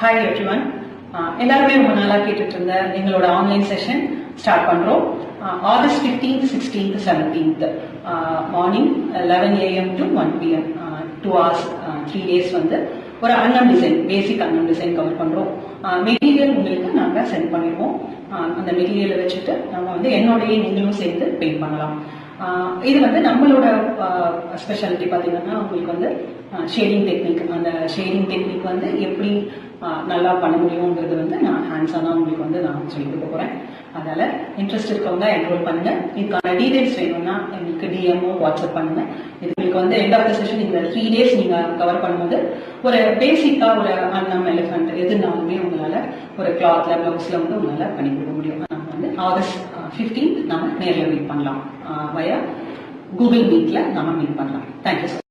Hi everyone. எல்லாருமே ரொம்ப நாளா கேட்டுட்டு இருந்த எங்களோட ஆன்லைன் செஷன் ஸ்டார்ட் பண்றோம். August 15th, 16th, 17th morning 11 AM to 1 PM 2 hours 3 days வந்து ஒரு அன்னம் டிசைன், பேசிக் அன்னம் டிசைன் கவர் பண்றோம். மெட்டீரியல் உங்களுக்கு நாங்க சென்ட் பண்ணிடுவோம். அந்த மெட்டீரியலை வச்சுட்டு நம்ம வந்து என்னோடய நீங்களும் சேர்ந்து பெயிண்ட் பண்ணலாம். இது வந்து நம்மளோட ஸ்பெஷாலிட்டி பார்த்தீங்கன்னா உங்களுக்கு வந்து ஷேடிங் டெக்னிக். அந்த ஷேடிங் டெக்னிக் வந்து எப்படி நல்லா பண்ண முடியுங்கிறது வந்து நான் ஹேண்ட்ஸாக தான் உங்களுக்கு வந்து நான் சொல்லி கொடுக்க போகிறேன். அதனால இன்ட்ரெஸ்ட் இருக்கவங்க என்ரோல் பண்ணுங்க. இதுக்கான டீடைல்ஸ் வேணும்னா எங்களுக்கு டிஎம்ஓ வாட்ஸ்அப் பண்ணுங்க. இது உங்களுக்கு வந்து எண்ட் ஆஃப் த செஷன் இந்த 3 days நீங்க கவர் பண்ணும்போது ஒரு பேசிக்கா ஒரு அன்னம் எலிஃபண்ட் எதுனாலுமே உங்களால ஒரு கிளாத்ல பிளவுஸ்ல வந்து உங்களால பண்ணி கொடுக்க முடியும். நம்ம வந்து ஆகஸ்ட் 15th நம்ம நேரில் மீட் பண்ணலாம். வயா கூகுள் மீட்ல நம்ம மீட் பண்ணலாம். Thank you sir.